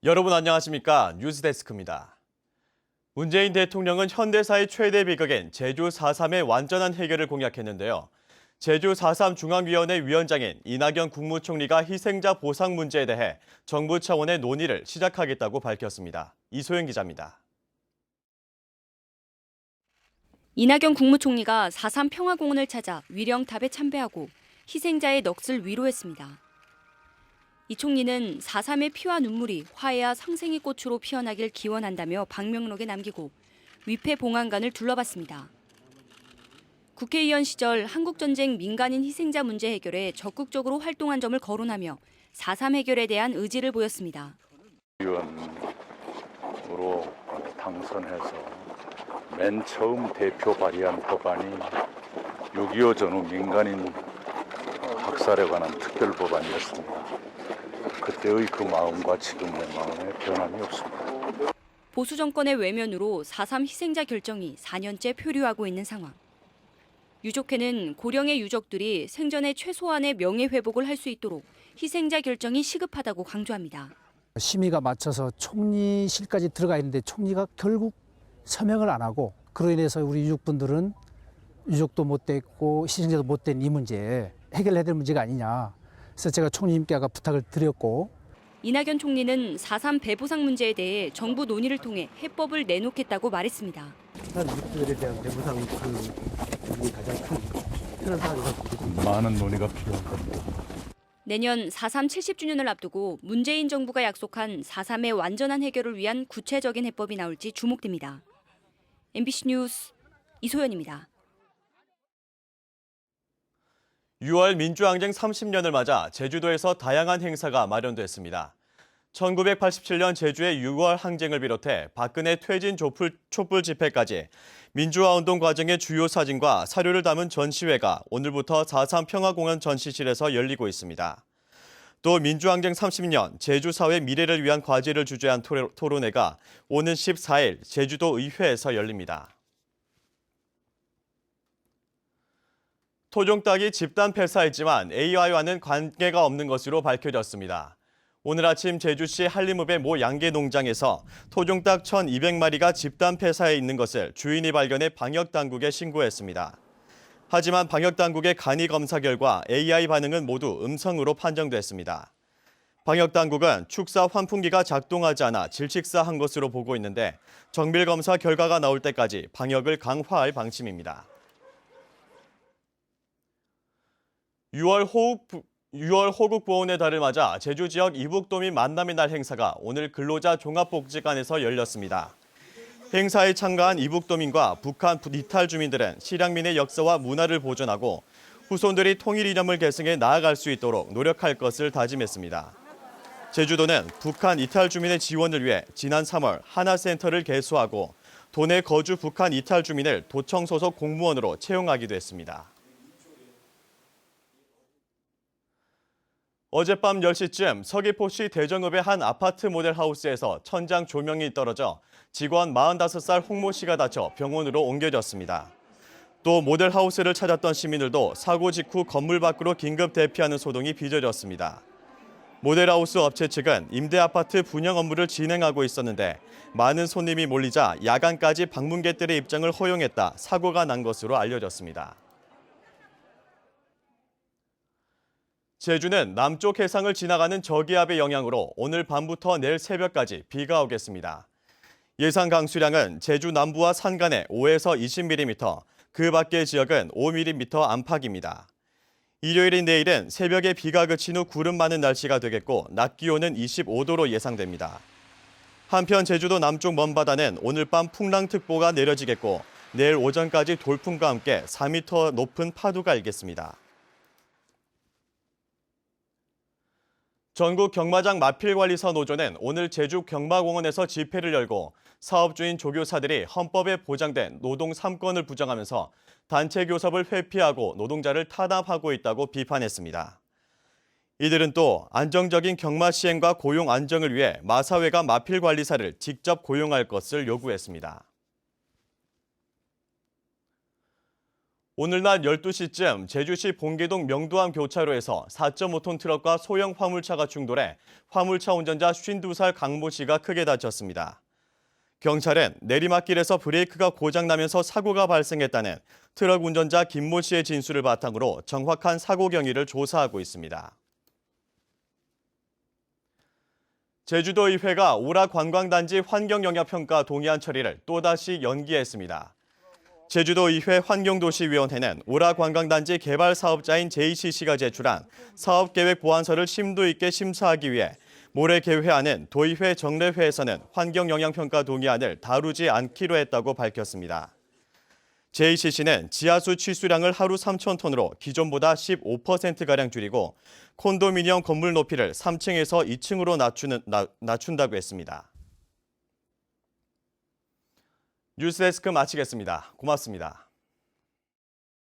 여러분 안녕하십니까? 뉴스데스크입니다. 문재인 대통령은 현대사의 최대 비극인 제주 4.3의 완전한 해결을 공약했는데요. 제주 4.3 중앙위원회 위원장인 이낙연 국무총리가 희생자 보상 문제에 대해 정부 차원의 논의를 시작하겠다고 밝혔습니다. 이소영 기자입니다. 이낙연 국무총리가 4.3 평화공원을 찾아 위령탑에 참배하고 희생자의 넋을 위로했습니다. 이 총리는 4.3의 피와 눈물이 화해와 상생의 꽃으로 피어나길 기원한다며 방명록에 남기고 위패 봉안관을 둘러봤습니다. 국회의원 시절 한국전쟁 민간인 희생자 문제 해결에 적극적으로 활동한 점을 거론하며 4.3 해결에 대한 의지를 보였습니다. 의원으로 당선해서 맨 처음 대표 발의한 법안이 6.25 전후 민간인 학살에 관한 특별 법안이었습니다. 그때의 그 마음과 지금의 마음에 변함이 없습니다. 보수 정권의 외면으로 4.3 희생자 결정이 4년째 표류하고 있는 상황. 유족회는 고령의 유족들이 생전에 최소한의 명예회복을 할 수 있도록 희생자 결정이 시급하다고 강조합니다. 심의가 맞춰서 총리실까지 들어가 있는데 총리가 결국 서명을 안 하고 그로 인해서 우리 유족분들은 유족도 못 됐고 희생자도 못 된 이 문제 해결해야 될 문제가 아니냐. 그래서 제가 총리님께 아까 부탁을 드렸고. 이낙연 총리는 4.3 배보상 문제에 대해 정부 논의를 통해 해법을 내놓겠다고 말했습니다. 유족들에 대한 배보상이 가장 큰 사안이라고. 많은 논의가 필요할 겁니다. 내년 4.3 70주년을 앞두고 문재인 정부가 약속한 4.3의 완전한 해결을 위한 구체적인 해법이 나올지 주목됩니다. MBC 뉴스 이소연입니다. 6월 민주항쟁 30년을 맞아 제주도에서 다양한 행사가 마련됐습니다. 1987년 제주의 6월 항쟁을 비롯해 박근혜 퇴진 촛불 집회까지 민주화운동 과정의 주요 사진과 사료를 담은 전시회가 오늘부터 4.3 평화공원 전시실에서 열리고 있습니다. 또 민주항쟁 30년 제주사회 미래를 위한 과제를 주제한 토론회가 오는 14일 제주도 의회에서 열립니다. 토종 닭이 집단 폐사했지만 AI와는 관계가 없는 것으로 밝혀졌습니다. 오늘 아침 제주시 한림읍의 모 양계 농장에서 토종닭 1,200마리가 집단 폐사해 있는 것을 주인이 발견해 방역당국에 신고했습니다. 하지만 방역당국의 간이 검사 결과 AI 반응은 모두 음성으로 판정됐습니다. 방역당국은 축사 환풍기가 작동하지 않아 질식사한 것으로 보고 있는데 정밀검사 결과가 나올 때까지 방역을 강화할 방침입니다. 6월 호국 보훈의 달을 맞아 제주 지역 이북도민 만남의 날 행사가 오늘 근로자 종합복지관에서 열렸습니다. 행사에 참가한 이북도민과 북한 이탈 주민들은 실향민의 역사와 문화를 보존하고 후손들이 통일 이념을 계승해 나아갈 수 있도록 노력할 것을 다짐했습니다. 제주도는 북한 이탈 주민의 지원을 위해 지난 3월 하나센터를 개소하고 도내 거주 북한 이탈 주민을 도청 소속 공무원으로 채용하기도 했습니다. 어젯밤 10시쯤 서귀포시 대정읍의 한 아파트 모델 하우스에서 천장 조명이 떨어져 직원 45살 홍모 씨가 다쳐 병원으로 옮겨졌습니다. 또 모델 하우스를 찾았던 시민들도 사고 직후 건물 밖으로 긴급 대피하는 소동이 빚어졌습니다. 모델 하우스 업체 측은 임대 아파트 분양 업무를 진행하고 있었는데 많은 손님이 몰리자 야간까지 방문객들의 입장을 허용했다 사고가 난 것으로 알려졌습니다. 제주는 남쪽 해상을 지나가는 저기압의 영향으로 오늘 밤부터 내일 새벽까지 비가 오겠습니다. 예상 강수량은 제주 남부와 산간에 5에서 20mm, 그 밖의 지역은 5mm 안팎입니다. 일요일인 내일은 새벽에 비가 그친 후 구름 많은 날씨가 되겠고 낮 기온은 25도로 예상됩니다. 한편 제주도 남쪽 먼바다는 오늘 밤 풍랑특보가 내려지겠고 내일 오전까지 돌풍과 함께 4m 높은 파도가 일겠습니다. 전국 경마장 마필관리사 노조는 오늘 제주 경마공원에서 집회를 열고 사업주인 조교사들이 헌법에 보장된 노동 3권을 부정하면서 단체 교섭을 회피하고 노동자를 탄압하고 있다고 비판했습니다. 이들은 또 안정적인 경마 시행과 고용 안정을 위해 마사회가 마필관리사를 직접 고용할 것을 요구했습니다. 오늘 낮 12시쯤 제주시 봉계동 명도암 교차로에서 4.5톤 트럭과 소형 화물차가 충돌해 화물차 운전자 52살 강모 씨가 크게 다쳤습니다. 경찰은 내리막길에서 브레이크가 고장나면서 사고가 발생했다는 트럭 운전자 김모 씨의 진술을 바탕으로 정확한 사고 경위를 조사하고 있습니다. 제주도의회가 오라 관광단지 환경영향평가 동의안 처리를 또다시 연기했습니다. 제주도의회 환경도시위원회는 오라 관광단지 개발 사업자인 JCC가 제출한 사업계획 보완서를 심도 있게 심사하기 위해 모레 개회하는 도의회 정례회에서는 환경영향평가 동의안을 다루지 않기로 했다고 밝혔습니다. JCC는 지하수 취수량을 하루 3,000톤으로 기존보다 15%가량 줄이고 콘도미니엄 건물 높이를 3층에서 2층으로 낮춘다고 했습니다. 뉴스데스크 마치겠습니다. 고맙습니다.